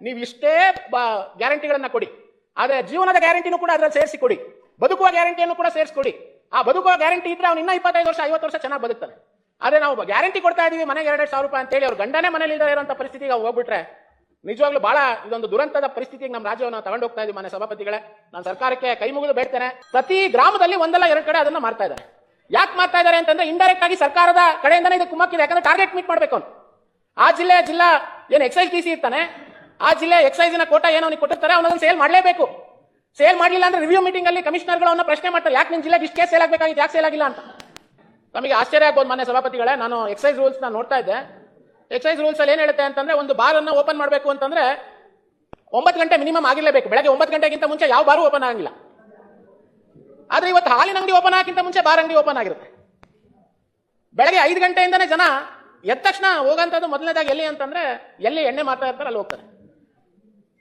ನೀವು ಇಷ್ಟೇ ಗ್ಯಾರಂಟಿಗಳನ್ನ ಕೊಡಿ, ಆದ್ರೆ ಜೀವನದ ಗ್ಯಾರಂಟಿನೂ ಕೂಡ ಅದ್ರಲ್ಲಿ ಸೇರಿಸಿ ಕೊಡಿ, ಬದುಕುವ ಗ್ಯಾರಂಟಿಯನ್ನು ಕೂಡ ಸೇರಿಸ್ಕೊಡಿ. ಆ ಬದುಕುವ ಗ್ಯಾರಂಟಿ ಇದ್ರೆ ಅವ್ನು ಇನ್ನ 25 ವರ್ಷ 50 ವರ್ಷ ಚೆನ್ನಾಗಿ ಬದುಕ್ತಾನೆ. ಆದ್ರೆ ನಾವು ಗ್ಯಾರಂಟಿ ಕೊಡ್ತಾ ಇದೀವಿ ಮನೆಗೆ 2,000 ರೂಪಾಯಿ ಅಂತ ಹೇಳಿ ಅವ್ರು ಗಂಡನೇ ಮನೇಲಿ ಇಲ್ಲದೆ ಇರುವಂತ ಪರಿಸ್ಥಿತಿಗೆ ಹೋಗ್ಬಿಟ್ರೆ ನಿಜವಾಗ್ಲೂ ಬಹಳ ಇದೊಂದು ದುರಂತದ ಪರಿಸ್ಥಿತಿಗೆ ನಮ್ಮ ರಾಜ್ಯವನ್ನು ತಗೊಂಡು ಹೋಗ್ತಾ ಇದೀವಿ. ಮನೆ ಸಭಾಪತಿಗಳೇ, ನಾನು ಸರ್ಕಾರಕ್ಕೆ ಕೈ ಮುಗಿದು ಬೇಡ್ತೇನೆ. ಪ್ರತಿ ಗ್ರಾಮದಲ್ಲಿ ಒಂದಲ್ಲ 2 ಕಡೆ ಅದನ್ನ ಮಾಡ್ತಾ ಇದ್ದಾರೆ. ಯಾಕೆ ಮಾಡ್ತಾ ಇದ್ದಾರೆ ಅಂತಂದ್ರೆ ಇಂಡೈರೆಕ್ಟ್ ಆಗಿ ಸರ್ಕಾರದ ಕಡೆಯಿಂದನೇ ಇದು ಕುಮ್ಮಕ್ಕಿದೆ. ಯಾಕಂದ್ರೆ ಟಾರ್ಗೆಟ್ ಮೀಟ್ ಮಾಡ್ಬೇಕು ಅವ್ನು. ಆ ಜಿಲ್ಲಾ ಏನು ಎಕ್ಸೈಸ್ ಟಿ ಸಿ ಇರ್ತಾನೆ, ಆ ಜಿಲ್ಲೆ ಎಕ್ಸೈಸಿನ ಕೋಟಾ ಏನೋ ಅವನಿಗೆ ಕೊಟ್ಟಿರ್ತಾರೆ, ಅವನದನ್ನು ಸೇಲ್ ಮಾಡಲೇಬೇಕು. ಸೇಲ್ ಮಾಡಲಿಲ್ಲ ಅಂದ್ರೆ ರಿವ್ಯೂ ಮೀಟಿಂಗ್ ಅಲ್ಲಿ ಕಮಿಷನರ್ಗಳು ಅವನ್ನ ಪ್ರಶ್ನೆ ಮಾಡ್ತಾರೆ, ಯಾಕೆ ನಿನ್ನ ಜಿಲ್ಲೆಗೆ ಇಷ್ಟು ಕೇಸ್ ಸೇಲ್ ಆಗಬೇಕಾಗಿತ್ತು, ಯಾಕೆ ಸೇಲ್ ಆಗಿಲ್ಲ ಅಂತ. ನಮಗೆ ಆಶ್ಚರ್ಯ ಆಗ್ಬೋದು ಮಾನ್ಯ ಸಭಾಪತಿಗಳೇ. ನಾನು ಎಕ್ಸೈಸ್ ರೂಲ್ಸ್ ನ ನೋಡ್ತಾ ಇದ್ದೆ. ಎಕ್ಸೈಸ್ ರೂಲ್ಸ್ ಅಲ್ಲಿ ಏನ್ ಹೇಳುತ್ತೆ ಅಂತಂದ್ರೆ, ಒಂದು ಬಾರ್ ಅನ್ನ ಓಪನ್ ಮಾಡಬೇಕು ಅಂತಂದ್ರೆ 9 ಗಂಟೆ ಮಿನಿಮಮ್ ಆಗಿರಲೇಬೇಕು. ಬೆಳಗ್ಗೆ 9 ಗಂಟೆಗಿಂತ ಮುಂಚೆ ಯಾವ ಬಾರು ಓಪನ್ ಆಗಿಲ್ಲ. ಆದ್ರೆ ಇವತ್ತು ಹಾಲಿನ ಅಂಗಡಿ ಓಪನ್ ಆಗಕ್ಕಿಂತ ಮುಂಚೆ ಬಾರ್ ಅಂಗಡಿ ಓಪನ್ ಆಗಿರುತ್ತೆ. ಬೆಳಗ್ಗೆ 5 ಗಂಟೆಯಿಂದನೇ ಜನ ಎದ್ದ ತಕ್ಷಣ ಹೋಗಂತದ್ದು ಮೊದಲನೇದಾಗಿ ಎಲ್ಲಿ ಅಂತಂದ್ರೆ, ಎಲ್ಲಿ ಎಣ್ಣೆ ಮಾಡ್ತಾ ಇರ್ತಾರೆ ಅಲ್ಲಿ ಹೋಗ್ತಾರೆ.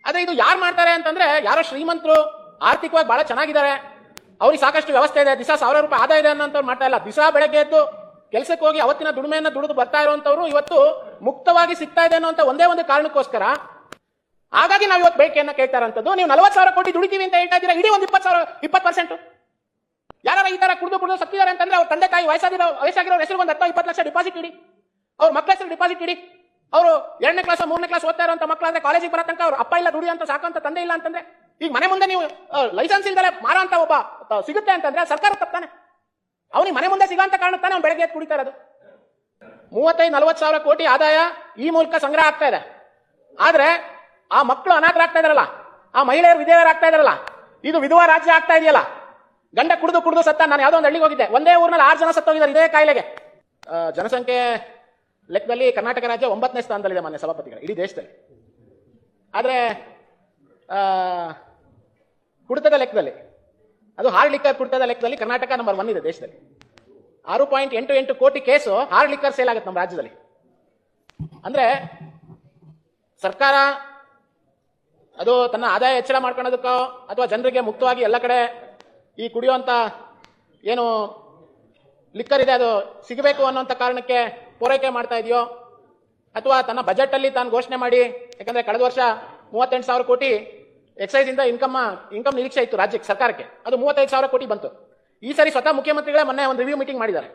ಆದ್ರೆ ಇದು ಯಾರು ಮಾಡ್ತಾರೆ ಅಂತಂದ್ರೆ, ಯಾರೋ ಶ್ರೀಮಂತರು ಆರ್ಥಿಕವಾಗಿ ಬಹಳ ಚೆನ್ನಾಗಿದ್ದಾರೆ, ಅವ್ರಿಗೆ ಸಾಕಷ್ಟು ವ್ಯವಸ್ಥೆ ಇದೆ, ದಿವಸ 1000 ರೂಪಾಯಿ ಆದಾಯ ಇದೆ ಅನ್ನೋಂಥವ್ರು ಮಾಡ್ತಾ ಇಲ್ಲ. ದಿವಸ ಬೆಳಗ್ಗೆ ಎದ್ದು ಕೆಲಸಕ್ಕೆ ಹೋಗಿ ಅವತ್ತಿನ ದುಡಿಮೆಯನ್ನು ದುಡಿದು ಬರ್ತಾ ಇರುವಂತವ್ರು ಇವತ್ತು ಮುಕ್ತವಾಗಿ ಸಿಗ್ತಾ ಇದೆ ಅನ್ನೋ ಒಂದೇ ಒಂದು ಕಾರಣಕ್ಕೋಸ್ಕರ ಹಾಗಾಗಿ ನಾವು ಇವತ್ತು ಬೇಕೆಯನ್ನ ಕೇಳ್ತಾ ಇರೋಂಥದ್ದು. ನೀವು 40,000 ಕೋಟಿ ದುಡಿತೀವಿ ಅಂತ ಹೇಳ್ತಾ ಇದ್ದೀರಾ, ಇಡೀ ಒಂದು 20% ಯಾರು ಈ ತರ ಕುಡಿದು ಸತ್ತಿದ್ದಾರೆ ಅಂತಂದ್ರೆ ಅವ್ರ ತಂದೆ ತಾಯಿ ವಯಸ್ಸಾಗಿರೋ ಹೆಸರು ಒಂದು 10-20 ಲಕ್ಷ ಡಿಪಾಸಿಟ್ ಇಡಿ, ಅವ್ರ ಮಕ್ಕಳ ಹೆಸರು ಡಿಪಾಸಿಟ್ ಇಡಿ. ಅವರು 2ನೇ ಕ್ಲಾಸ್ 3ನೇ ಕ್ಲಾಸ್ ಓದ್ತಾ ಇರುವಂತ ಮಕ್ಕಳಾದ್ರೆ ಕಾಲೇಜಿಗೆ ಬರೋ ತನಕ ಅವ್ರ ಅಪ್ಪ ಇಲ್ಲ ದುಡಿಯಂತ ಸಾಕಂತ ತಂದೆ ಇಲ್ಲ ಅಂತಂದ್ರೆ, ಈಗ ಮನೆ ಮುಂದೆ ನೀವು ಲೈಸೆನ್ಸ್ ಇಲ್ದಲೆ ಮಾರೋ ಅಂತ ಒಬ್ಬ ಸಿಗುತ್ತೆ ಅಂತಂದ್ರೆ ಸರ್ಕಾರ ತಪ್ಪಾನೆ. ಅವನಿಗೆ ಮನೆ ಮುಂದೆ ಸಿಗೋಂತ ಕಾರಣ ತಾನೆ ಅವ್ನು ಬೆಳಗ್ಗೆ ಎದ್ದು ಕುಡಿತಾ ಇರೋದು. 35-40 ಕೋಟಿ ಆದಾಯ ಈ ಮೂಲಕ ಸಂಗ್ರಹ ಆಗ್ತಾ ಇದೆ. ಆದ್ರೆ ಆ ಮಕ್ಕಳು ಅನಾಥರಾಗ್ತಾ ಇದಾರಲ್ಲ, ಆ ಮಹಿಳೆಯರು ವಿಧವೆಯರಾಗ್ತಾ ಇದಾರಲ್ಲ, ಇದು ವಿಧವಾ ರಾಜ್ಯ ಆಗ್ತಾ ಇದೆಯಲ್ಲ. ಗಂಡ ಕುಡಿದು ಸತ್ತ. ನಾನು ಯಾವುದೋ ಒಂದು ಹಳ್ಳಿಗೆ ಹೋಗಿದ್ದೆ, ಒಂದೇ ಊರಿನಲ್ಲಿ 6 ಜನ ಸತ್ತೋಗಿದ್ದಾರೆ ಇದೇ ಕಾಯಿಲೆಗೆ. ಜನಸಂಖ್ಯೆ ಲೆಕ್ಕದಲ್ಲಿ ಕರ್ನಾಟಕ ರಾಜ್ಯ 9ನೇ ಸ್ಥಾನದಲ್ಲಿದೆ ಮಾನ್ಯ ಸಭಾಪತಿಗಳು ಇಡೀ ದೇಶದಲ್ಲಿ. ಆದ್ರೆ ಕುಡಿತದ ಲೆಕ್ಕದಲ್ಲಿ, ಅದು ಹಾರ್ಡ್ ಲಿಕ್ಕರ್ ಕುಡಿತದ ಲೆಕ್ಕದಲ್ಲಿ ಕರ್ನಾಟಕ ನಂಬರ್ 1 ಇದೆ ದೇಶದಲ್ಲಿ. 6.88 ಕೋಟಿ ಕೇಸು ಹಾರ್ಡ್ ಲಿಕ್ಕರ್ ಸೇಲ್ ಆಗುತ್ತೆ ನಮ್ಮ ರಾಜ್ಯದಲ್ಲಿ. ಅಂದ್ರೆ ಸರ್ಕಾರ ಅದು ತನ್ನ ಆದಾಯ ಹೆಚ್ಚಳ ಮಾಡ್ಕೊಳ್ಳೋದಕ್ಕೋ ಅಥವಾ ಜನರಿಗೆ ಮುಕ್ತವಾಗಿ ಎಲ್ಲ ಕಡೆ ಈ ಕುಡಿಯುವಂತ ಏನು ಲಿಕ್ಕರ್ ಇದೆ ಅದು ಸಿಗಬೇಕು ಅನ್ನೋಂಥ ಕಾರಣಕ್ಕೆ ಪೂರೈಕೆ ಮಾಡ್ತಾ ಇದೆಯೋ, ಅಥವಾ ತನ್ನ ಬಜೆಟ್ ಅಲ್ಲಿ ತಾನು ಘೋಷಣೆ ಮಾಡಿ, ಯಾಕಂದ್ರೆ ಕಳೆದ ವರ್ಷ 38,000 ಕೋಟಿ ಎಕ್ಸೈಸ್ ಇಂದ ಇನ್ಕಮ್ ನಿರೀಕ್ಷೆ ಇತ್ತು ರಾಜ್ಯಕ್ಕೆ ಸರ್ಕಾರಕ್ಕೆ, ಅದು 35,000 ಕೋಟಿ ಬಂತು. ಈ ಸರಿ ಸ್ವತಃ ಮುಖ್ಯಮಂತ್ರಿಗಳೇ ಮೊನ್ನೆ ಒಂದು ರಿವ್ಯೂ ಮೀಟಿಂಗ್ ಮಾಡಿದ್ದಾರೆ,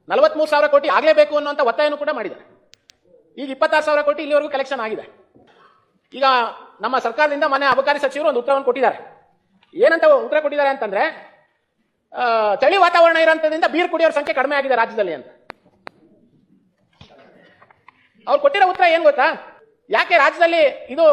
43,000 ಕೋಟಿ ಆಗಲೇಬೇಕು ಅನ್ನುವಂಥ ಒತ್ತಾಯನೂ ಕೂಡ ಮಾಡಿದ್ದಾರೆ. ಈಗ 26,000 ಕೋಟಿ ಇಲ್ಲಿವರೆಗೂ ಕಲೆಕ್ಷನ್ ಆಗಿದೆ. ಈಗ ನಮ್ಮ ಸರ್ಕಾರದಿಂದ ಮೊನ್ನೆ ಅಬಕಾರಿ ಸಚಿವರು ಒಂದು ಉತ್ತರವನ್ನು ಕೊಟ್ಟಿದ್ದಾರೆ. ಏನಂತ ಉತ್ತರ ಕೊಟ್ಟಿದ್ದಾರೆ ಅಂತಂದ್ರೆ, ಚಳಿ ವಾತಾವರಣ ಇರೋದ್ರಿಂದ ಬೀರ್ ಕುಡಿಯೋರ ಸಂಖ್ಯೆ ಕಡಿಮೆ ಆಗಿದೆ ರಾಜ್ಯದಲ್ಲಿ ಅಂತ. ಅವ್ರು ಕೊಟ್ಟಿರೋ ಉತ್ತರ ಏನ್ ಗೊತ್ತಾ, ಯಾಕೆ ರಾಜ್ಯದಲ್ಲಿ ಇದು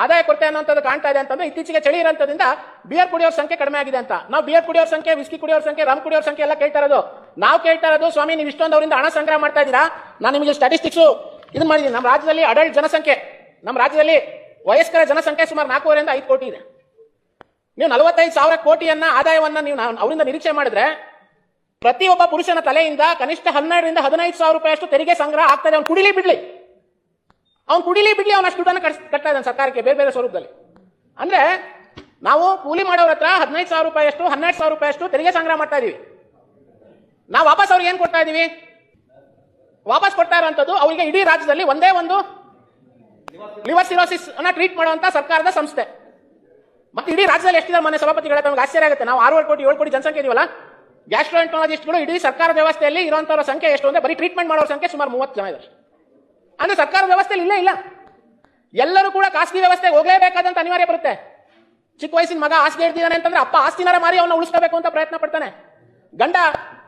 ಆದಾಯ ಕೊರತೆ ಅನ್ನೋಂಥದ್ದು ಕಾಣ್ತಾ ಇದೆ ಅಂತಂದ್ರೆ, ಇತ್ತೀಚೆಗೆ ಚಳಿ ಇರೋದ್ರಿಂದ ಬಿಯರ್ ಕುಡಿಯೋರ ಸಂಖ್ಯೆ ಕಡಿಮೆ ಆಗಿದೆ ಅಂತ. ನಾವು ಬಿಯರ್ ಕುಡಿಯೋರ ಸಂಖ್ಯೆ, ವಿಸ್ಕಿ ಕುಡಿಯೋರ ಸಂಖ್ಯೆ, ರಮ್ ಕುಡಿಯೋರ ಸಂಖ್ಯೆ ಎಲ್ಲ ಕೇಳ್ತಾ ಇರೋದು. ನಾವು ಕೇಳ್ತಾ ಇರೋದು, ಸ್ವಾಮಿ ನೀವು ಇಷ್ಟೊಂದು ಅವರಿಂದ ಹಣ ಸಂಗ್ರಹ ಮಾಡ್ತಾ ಇದ್ದೀರಾ, ನಾನು ನಿಮಗೆ ಸ್ಟಾಟಿಸ್ಟಿಕ್ಸ್ ಇದನ್ನ ಮಾಡಿದ್ದೀನಿ. ನಮ್ಮ ರಾಜ್ಯದಲ್ಲಿ ಅಡಲ್ಟ್ ಜನಸಂಖ್ಯೆ, ನಮ್ಮ ರಾಜ್ಯದಲ್ಲಿ ವಯಸ್ಕರ ಜನಸಂಖ್ಯೆ ಸುಮಾರು 4.5 ರಿಂದ 5 ಕೋಟಿ ಇದೆ. ನೀವು 45,000 ಕೋಟಿಯನ್ನ ಆದಾಯವನ್ನ ನೀವು ಅವರಿಂದ ನಿರೀಕ್ಷೆ ಮಾಡಿದ್ರೆ, ಪ್ರತಿಯೊಬ್ಬ ಪುರುಷನ ತಲೆಯಿಂದ ಕನಿಷ್ಠ 12,000 ರಿಂದ 15,000 ರೂಪಾಯಿ ಅಷ್ಟು ತೆರಿಗೆ ಸಂಗ್ರಹ ಆಗ್ತಾ ಇದೆ. ಅವ್ನು ಕುಡಿಲಿ ಬಿಡ್ಲಿ, ಅವನಷ್ಟು ದುಡ್ಡನ್ನು ಕಟ್ತಾ ಇದ್ದಾನೆ ಸರ್ಕಾರಕ್ಕೆ ಬೇರೆ ಬೇರೆ ಸ್ವರೂಪದಲ್ಲಿ. ಅಂದ್ರೆ ನಾವು ಕೂಲಿ ಮಾಡೋರ ಹತ್ರ 15,000 ರೂಪಾಯಿ ಅಷ್ಟು 12,000 ರೂಪಾಯಿ ಅಷ್ಟು ತೆರಿಗೆ ಸಂಗ್ರಹ ಮಾಡ್ತಾ ಇದೀವಿ. ನಾವು ವಾಪಸ್ ಅವ್ರಿಗೆ ಏನ್ ಕೊಡ್ತಾ ಇದೀವಿ? ವಾಪಸ್ ಕೊಡ್ತಾ ಇರುವಂತದ್ದು ಅವರಿಗೆ ಇಡೀ ರಾಜ್ಯದಲ್ಲಿ ಒಂದೇ ಒಂದು ಲಿವರ್ ಸಿರೋಸಿಸ್ ಅನ್ನ ಟ್ರೀಟ್ ಮಾಡುವಂತ ಸರ್ಕಾರದ ಸಂಸ್ಥೆ. ಮತ್ತೆ ಇಡೀ ರಾಜ್ಯದಲ್ಲಿ ಎಷ್ಟಿದ್ದಾರೆ ಮನೆ ಸಭಾಪತಿಗಳೇ? ನಮಗೆ ಆಶ್ಚರ್ಯ ಆಗುತ್ತೆ. ನಾವು 6 ಕೋಟಿ 7 ಕೋಟಿ ಜನಸಂಖ್ಯೆ ಇದೀವಲ್ಲ, ಗ್ಯಾಸ್ಟ್ರೋಎಂಟ್ರಾಲಜಿಸ್ಟ್ಗಳು ಇಡೀ ಸರ್ಕಾರದ ವ್ಯವಸ್ಥೆಯಲ್ಲಿ ಇರುವಂತವರ ಸಂಖ್ಯೆ ಎಷ್ಟು ಅಂದ್ರೆ, ಬರೀ ಟ್ರೀಟ್ಮೆಂಟ್ ಮಾಡೋರ ಸಂಖ್ಯೆ ಸುಮಾರು 30 ಜನ ಇದ್ದಾರೆ. ಅಂದ್ರೆ ಸರ್ಕಾರದ ವ್ಯವಸ್ಥೆಯಲ್ಲಿ ಇಲ್ಲೇ ಇಲ್ಲ. ಎಲ್ಲರೂ ಕೂಡ ಖಾಸಗಿ ವ್ಯವಸ್ಥೆಗೆ ಹೋಗಲೇಬೇಕಾದಂತ ಅನಿವಾರ್ಯ ಬರುತ್ತೆ. ಚಿಕ್ಕ ವಯಸ್ಸಿನ ಮಗ ಹಾಸಿಗೆ ಹಿಡಿದಿದ್ದಾನೆ ಅಂತಂದ್ರೆ ಅಪ್ಪ ಆಸ್ತಿನಾರ ಮಾರಿ ಅವನ್ನ ಉಳಿಸಬೇಕು ಅಂತ ಪ್ರಯತ್ನ ಪಡ್ತಾನೆ. ಗಂಡ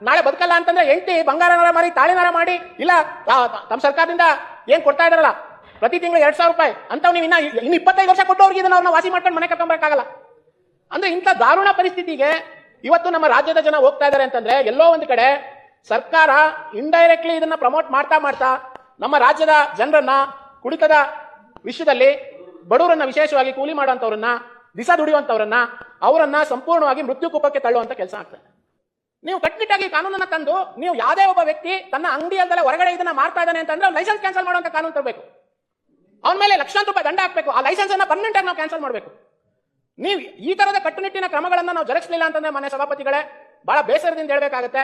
ನಾಳೆ ಬದುಕಲ್ಲ ಅಂತಂದ್ರೆ ಹೆಂಡತಿ ಬಂಗಾರನಾರ ಮಾರಿ ತಾಳಿನಾರ ಮಾಡಿ, ಇಲ್ಲ ತಮ್ಮ ಸರ್ಕಾರದಿಂದ ಏನ್ ಕೊಡ್ತಾ ಇದಾರಲ್ಲ ಪ್ರತಿ ತಿಂಗಳು 2,000 ರೂಪಾಯಿ ಅಂತ ನೀವು ಇನ್ನು 25 ವರ್ಷ ಕೊಟ್ಟವ್ರಿಗೆ ಇದನ್ನ ಅವ್ರನ್ನ ವಾಸಿ ಮಾಡ್ಕೊಂಡು ಮನೆ ಕರ್ಕೊಂಡ್ಬರಕ್ಕಾಗಲ್ಲ. ಅಂದ್ರೆ ಇಂಥ ದಾರುಣ ಪರಿಸ್ಥಿತಿಗೆ ಇವತ್ತು ನಮ್ಮ ರಾಜ್ಯದ ಜನ ಹೋಗ್ತಾ ಇದಾರೆ ಅಂತಂದ್ರೆ, ಎಲ್ಲೋ ಒಂದು ಕಡೆ ಸರ್ಕಾರ ಇಂಡೈರೆಕ್ಟ್ಲಿ ಇದನ್ನ ಪ್ರಮೋಟ್ ಮಾಡ್ತಾ ನಮ್ಮ ರಾಜ್ಯದ ಜನರನ್ನ ಕುಡಿತದ ವಿಷಯದಲ್ಲಿ, ಬಡವರನ್ನ ವಿಶೇಷವಾಗಿ ಕೂಲಿ ಮಾಡುವಂತವ್ರನ್ನ, ದಿಸ ದುಡಿಯುವಂತವ್ರನ್ನ, ಅವರನ್ನ ಸಂಪೂರ್ಣವಾಗಿ ಮೃತ್ಯು ಕೂಪಕ್ಕೆ ತಳ್ಳುವಂತ ಕೆಲಸ ಆಗ್ತದೆ. ನೀವು ಕಟ್ಟುನಿಟ್ಟಾಗಿ ಕಾನೂನನ್ನ ತಂದು, ನೀವು ಯಾವುದೇ ಒಬ್ಬ ವ್ಯಕ್ತಿ ತನ್ನ ಅಂಗಡಿಯಲ್ಲದೆ ಹೊರಗಡೆ ಇದನ್ನ ಮಾಡ್ತಾ ಇದ್ದಾನೆ ಅಂತಂದ್ರೆ ಲೈಸೆನ್ಸ್ ಕ್ಯಾನ್ಸಲ್ ಮಾಡುವಂತ ಕಾನೂನು ತರಬೇಕು. ಅವನ ಮೇಲೆ ಲಕ್ಷಾಂತರ ರೂಪಾಯಿ ದಂಡ ಹಾಕಬೇಕು. ಆ ಲೈಸೆನ್ಸ್ ಅನ್ನ ಪರ್ಮನೆಂಟ್ ಆಗಿ ನಾವು ಕ್ಯಾನ್ಸಲ್ ಮಾಡಬೇಕು. ನೀವು ಈ ತರದ ಕಟ್ಟುನಿಟ್ಟಿನ ಕ್ರಮಗಳನ್ನ ನಾವು ಜರುಗಿಸಲಿಲ್ಲ ಅಂತಂದ್ರೆ ಮನೆ ಸಭಾಪತಿಗಳೇ, ಬಹಳ ಬೇಸರದಿಂದ ಹೇಳ್ಬೇಕಾಗತ್ತೆ.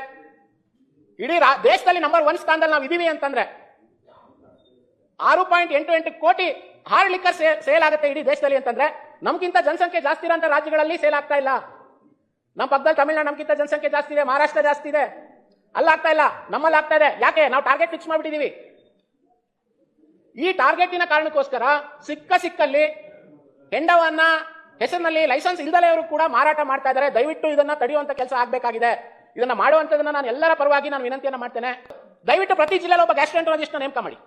ಇಡೀ ದೇಶದಲ್ಲಿ ನಂಬರ್ 1 ಸ್ಥಾನದಲ್ಲಿ ನಾವು ಇದೀವಿ ಅಂತಂದ್ರೆ 6.88 ಕೋಟಿ ಹಾರ್ಡ್ ಲಿಕ್ಕರ್ ಸೇಲ್ ಆಗುತ್ತೆ ಇಡೀ ದೇಶದಲ್ಲಿ ಅಂತಂದ್ರೆ ನಮ್ಗಿಂತ ಜನಸಂಖ್ಯೆ ಜಾಸ್ತಿ ಇರೋಂಥ ರಾಜ್ಯಗಳಲ್ಲಿ ಸೇಲ್ ಆಗ್ತಾ ಇಲ್ಲ. ನಮ್ಮ ಪಕ್ಕದಲ್ಲಿ ತಮಿಳ್ನಾಡು ನಮ್ಗಿಂತ ಜನಸಂಖ್ಯೆ ಜಾಸ್ತಿ ಇದೆ, ಮಹಾರಾಷ್ಟ್ರ ಜಾಸ್ತಿ ಇದೆ, ಅಲ್ಲಾಗ್ತಾ ಇಲ್ಲ, ನಮ್ಮಲ್ಲಿ ಆಗ್ತಾ ಇದೆ. ಯಾಕೆ? ನಾವು ಟಾರ್ಗೆಟ್ ಫಿಕ್ಸ್ ಮಾಡ್ಬಿಟ್ಟಿದೀವಿ. ಈ ಟಾರ್ಗೆಟಿನ ಕಾರಣಕ್ಕೋಸ್ಕರ ಸಿಕ್ಕಲ್ಲಿ ಹೆಂಡವನ್ನ ಹೆಸರಿನಲ್ಲಿ ಲೈಸೆನ್ಸ್ ಇಲ್ದಲೇ ಅವರು ಕೂಡ ಮಾರಾಟ ಮಾಡ್ತಾ ಇದ್ದಾರೆ. ದಯವಿಟ್ಟು ಇದನ್ನ ತಡೆಯುವಂತ ಕೆಲಸ ಆಗ್ಬೇಕಾಗಿದೆ. ಇದನ್ನ ಮಾಡುವಂತದನ್ನ ನಾನು ಎಲ್ಲರ ಪರವಾಗಿ ನಾನು ವಿನಂತಿಯನ್ನ ಮಾಡ್ತೇನೆ. ದಯವಿಟ್ಟು ಪ್ರತಿ ಜಿಲ್ಲೆಯಲ್ಲಿ ಒಬ್ಬ ಗ್ಯಾಸ್ಟ್ರೆಂಟರಾಲಜಿಸ್ಟ್ ನೇಮಕ ಮಾಡಿ.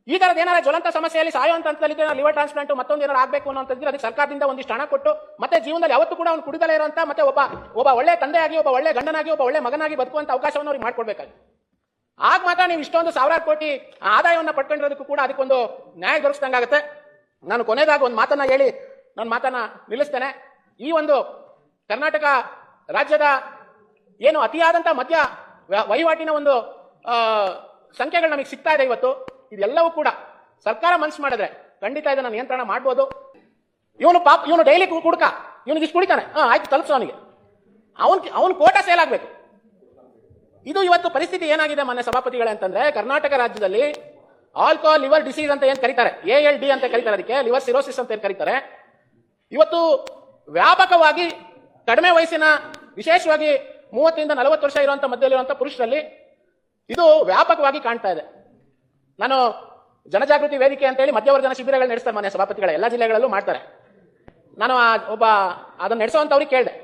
ಈ ತರದ ಏನಾರ ಜ್ವಲಂತ ಸಮಸ್ಯೆಯಲ್ಲಿ ಸಾಯುವಂತ ಹಂತದಲ್ಲಿ ಲಿವರ್ ಟ್ರಾನ್ಸ್ಪ್ಲಾಂಟ್ ಮತ್ತೊಂದು ಏನಾರು ಆಗಬೇಕು ಅನ್ನೋಂಥದ್ದು ಅದಕ್ಕೆ ಸರ್ಕಾರದಿಂದ ಒಂದಿಷ್ಟು ಹಣ ಕೊಟ್ಟು ಮತ್ತೆ ಜೀವನದಲ್ಲಿ ಯಾವತ್ತೂ ಕೂಡ ಅವ್ನು ಕುಡಿದಲೇ ಇರುವಂತ ಮತ್ತೆ ಒಬ್ಬ ಒಳ್ಳೆ ತಂದೆಯಾಗಿ, ಒಬ್ಬ ಒಳ್ಳೆ ಗಂಡನಾಗಿ, ಒಬ್ಬ ಒಳ್ಳೆ ಮಗನಾಗಿ ಬದುಕುವಂತ ಅವಕಾಶವನ್ನು ಅವ್ರಿಗೆ ಮಾಡ್ಕೊಡ್ಬೇಕಾಗಿದೆ. ಆಗ ಮಾತ್ರ ನೀವು ಇಷ್ಟೊಂದು ಸಾವಿರಾರು ಕೋಟಿ ಆದಾಯವನ್ನು ಪಡ್ಕೊಂಡಿರೋದಕ್ಕೂ ಕೂಡ ಅದಕ್ಕೊಂದು ನ್ಯಾಯ ದೊರಕಿಸಿದಂಗಾಗುತ್ತೆ. ನಾನು ಕೊನೆಯದಾಗಿ ಒಂದು ಮಾತನ್ನ ಹೇಳಿ ನನ್ನ ಮಾತನ್ನ ನಿಲ್ಲಿಸ್ತೇನೆ. ಈ ಒಂದು ಕರ್ನಾಟಕ ರಾಜ್ಯದ ಏನು ಅತಿಯಾದಂತ ಮದ್ಯ ವಹಿವಾಟಿನ ಒಂದು ಸಂಖ್ಯೆಗಳು ನಮಗೆ ಸಿಗ್ತಾ ಇದೆ ಇವತ್ತು, ಇದೆಲ್ಲವೂ ಕೂಡ ಸರ್ಕಾರ ಮನಸ್ಸು ಮಾಡಿದ್ರೆ ಖಂಡಿತ ಇದನ್ನ ನಿಯಂತ್ರಣ ಮಾಡ್ಬೋದು. ಇವನು ಡೈಲಿ ಕುಡ್ಕ, ಇವನಿಗೆ ಇಷ್ಟು ಕುಡಿತಾನೆ, ಆಯ್ತು ತಲುಪಿಸೋ ಅವನಿಗೆ, ಅವನ್ ಕೋಟಾ ಸೇಲ್ ಆಗ್ಬೇಕು. ಇದು ಇವತ್ತು ಪರಿಸ್ಥಿತಿ ಏನಾಗಿದೆ ಮಾನ್ಯ ಸಭಾಪತಿಗಳೇ ಅಂತಂದ್ರೆ, ಕರ್ನಾಟಕ ರಾಜ್ಯದಲ್ಲಿ ಆಲ್ಕೋಹಾಲ್ ಲಿವರ್ ಡಿಸೀಸ್ ಅಂತ ಏನ್ ಕರೀತಾರೆ, ALD ಅಂತ ಕರೀತಾರೆ, ಅದಕ್ಕೆ ಲಿವರ್ ಸಿರೋಸಿಸ್ ಅಂತ ಏನ್ ಕರೀತಾರೆ, ಇವತ್ತು ವ್ಯಾಪಕವಾಗಿ ಕಡಿಮೆ ವಯಸ್ಸಿನ ವಿಶೇಷವಾಗಿ 30 ಇಂದ 40 ವರ್ಷ ಇರುವಂತ ಮಧ್ಯದಲ್ಲಿರುವಂತ ಪುರುಷರಲ್ಲಿ ಇದು ವ್ಯಾಪಕವಾಗಿ ಕಾಣ್ತಾ ಇದೆ. ನಾನು ಜನಜಾಗೃತಿ ವೇದಿಕೆ ಅಂತ ಹೇಳಿ ಮಧ್ಯವರ್ಜನ ಶಿಬಿರಗಳು ನಡೆಸ್ತಾರೆ ಮಾನ್ಯ ಸಭಾಪತಿಗಳ ಎಲ್ಲ ಜಿಲ್ಲೆಗಳಲ್ಲೂ ಮಾಡ್ತಾರೆ. ನಾನು ಅದನ್ನ ನಡೆಸುವಂತವ್ರಿಗೆ ಕೇಳಿದೆ,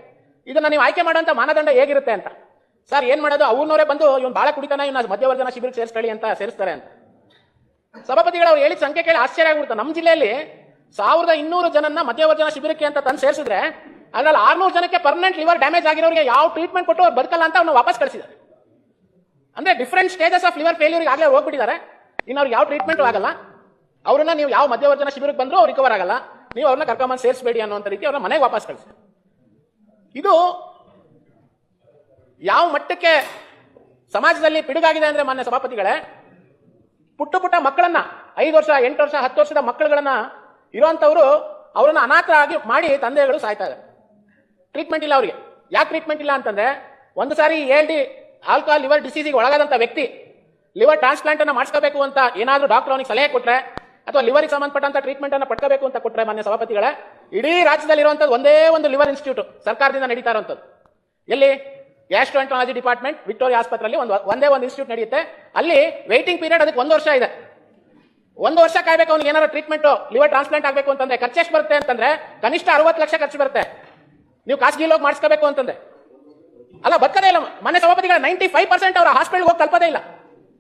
ಇದನ್ನ ನೀವು ಆಯ್ಕೆ ಮಾಡುವಂತ ಮಾನದಂಡ ಹೇಗಿರುತ್ತೆ ಅಂತ. ಸರ್ ಏನ್ ಮಾಡೋದು, ಅವ್ರನ್ನವರೇ ಬಂದು ಇವ್ನು ಬಹಳ ಕುಡಿತಾನೆ, ಇವ್ನ ಮಧ್ಯವರ್ಜನ ಶಿಬಿರ ಸೇರಿಸ್ಕೊಳ್ಳಿ ಅಂತ ಸೇರಿಸ್ತಾರೆ ಅಂತ. ಸಭಾಪತಿಗಳು ಅವ್ರು ಹೇಳಿದ ಸಂಖ್ಯೆ ಕೇಳಿ ಆಶ್ಚರ್ಯ ಆಗ್ಬಿಡುತ್ತೆ. ನಮ್ಮ ಜಿಲ್ಲೆಯಲ್ಲಿ 1200 ಜನನ್ನ ಮಧ್ಯವರ್ಜನ ಶಿಬಿರಕ್ಕೆ ಅಂತ ತಂದು ಸೇರಿಸಿದ್ರೆ ಅದ್ರಲ್ಲಿ 600 ಜನಕ್ಕೆ ಪರ್ಮನೆಂಟ್ ಲಿವರ್ ಡ್ಯಾಮೇಜ್ ಆಗಿರೋರಿಗೆ ಯಾವ ಟ್ರೀಟ್ಮೆಂಟ್ ಕೊಟ್ಟು ಅವ್ರು ಬದುಕಲ್ಲ ಅಂತ ಅವ್ನು ವಾಪಸ್ ಕಳಿಸಿದ್ದಾರೆ. ಅಂದ್ರೆ different stages of liver failure ಆಗಲೇ ಹೋಗ್ಬಿಟ್ಟಿದ್ದಾರೆ. ಇನ್ನು ಅವ್ರಿಗೆ ಯಾವ ಟ್ರೀಟ್ಮೆಂಟ್ ಆಗಲ್ಲ, ಅವ್ರನ್ನ ನೀವು ಯಾವ ಮಧ್ಯವರ್ಜನ ಶಿಬಿರಕ್ಕೆ ಬಂದರೂ ಅವ್ರು ರಿಕವರ್ ಆಗಲ್ಲ, ನೀವು ಅವ್ರನ್ನ ಕರ್ಕೊಂಬಂದು ಸೇರಿಸಬೇಡಿ ಅನ್ನುವಂಥ ರೀತಿ ಅವ್ರನ್ನ ಮನೆಗೆ ವಾಪಸ್ ಕಳಿಸಿ. ಇದು ಯಾವ ಮಟ್ಟಕ್ಕೆ ಸಮಾಜದಲ್ಲಿ ಪಿಡುಗಾಗಿದೆ ಅಂದ್ರೆ ಮಾನ್ಯ ಸಭಾಪತಿಗಳೇ, ಪುಟ್ಟ ಮಕ್ಕಳನ್ನ 5 ವರ್ಷ 8 ವರ್ಷ 10 ವರ್ಷದ ಮಕ್ಕಳುಗಳನ್ನ ಇರುವಂತವ್ರು ಅವರನ್ನ ಅನಾಥರಾಗಿ ಮಾಡಿ ತಂದೆಗಳು ಸಾಯ್ತಾ ಇದ್ದಾರೆ. ಟ್ರೀಟ್ಮೆಂಟ್ ಇಲ್ಲ ಅವ್ರಿಗೆ. ಯಾಕೆ ಟ್ರೀಟ್ಮೆಂಟ್ ಇಲ್ಲ ಅಂತಂದ್ರೆ, ಒಂದು ಸಾರಿ ALD ಆಲ್ಕೋಹಾಲ್ ಲಿವರ್ ಡಿಸೀಸಿಗೆ ಒಳಗಾದಂತ ವ್ಯಕ್ತಿ ಲಿವರ್ ಟ್ರಾನ್ಸ್ಪ್ಲಾಂಟ್ ಅನ್ನ ಮಾಡಿಸ್ಕೋಬೇಕು ಅಂತ ಏನಾದ್ರೂ ಡಾಕ್ಟರ್ ಅವನಿಗೆ ಸಲಹೆ ಕೊಟ್ರೆ ಅಥವಾ ಲಿವರ್ಗೆ ಸಂಬಂಧಪಟ್ಟಂತ ಟ್ರೀಟ್ಮೆಂಟ್ ಅನ್ನ ಪಡ್ಕೋಬೇಕು ಅಂತ ಕೊಟ್ರೆ ಮಾನ್ಯ ಸಭಾಪತಿಗಳೇ, ಇಡೀ ರಾಜ್ಯದಲ್ಲಿ ಇರುವಂತದ್ದು ಒಂದೇ ಒಂದು ಲಿವರ್ ಇನ್ಸ್ಟಿಟ್ಯೂಟ್ ಸರ್ಕಾರದಿಂದ ನಡೀತಾ ಇರುವಂತದ್ದು. ಎಲ್ಲಿ? ಗ್ಯಾಸ್ಟ್ರೋಎಂಟ್ರಾಲಜಿ ಡಿಪಾರ್ಟ್ಮೆಂಟ್ ವಿಕ್ಟೋರಿಯಾ ಆಸ್ಪತ್ರೆಯಲ್ಲಿ ಒಂದೇ ಒಂದು ಇನ್ಸ್ಟಿಟ್ಯೂಟ್ ನಡೆಯುತ್ತೆ. ಅಲ್ಲಿ ವೇಟಿಂಗ್ ಪೀರಿಯಡ್ ಅದಕ್ಕೆ 1 ವರ್ಷ ಇದೆ. 1 ವರ್ಷ ಕಾಯ್ಬೇಕು ಅವ್ನಿಗೆ ಏನಾದ್ರು ಟ್ರೀಟ್ಮೆಂಟ್ ಲಿವರ್ ಟ್ರಾನ್ಸ್ಪ್ಲಾಂಟ್ ಆಗಬೇಕು ಅಂತಂದ್ರೆ. ಖರ್ಚು ಎಷ್ಟು ಬರುತ್ತೆ ಅಂತಂದ್ರೆ ಕನಿಷ್ಠ 60 ಲಕ್ಷ ಖರ್ಚು ಬರುತ್ತೆ. ನೀವು ಖಾಸಗಿ ಹೋಗಿ ಮಾಡಿಸ್ಕೋಬೇಕು ಅಂತಂದ್ರೆ ಅಲ್ಲ, ಬದುಕದೇ ಇಲ್ಲ. ಮನೆ ಸಭಾಪತಿಗಳ 95% ಅವರ ಹಾಸ್ಪಿಟಲ್ ಹೋಗಿ ತಲುಪದೇ ಇಲ್ಲ.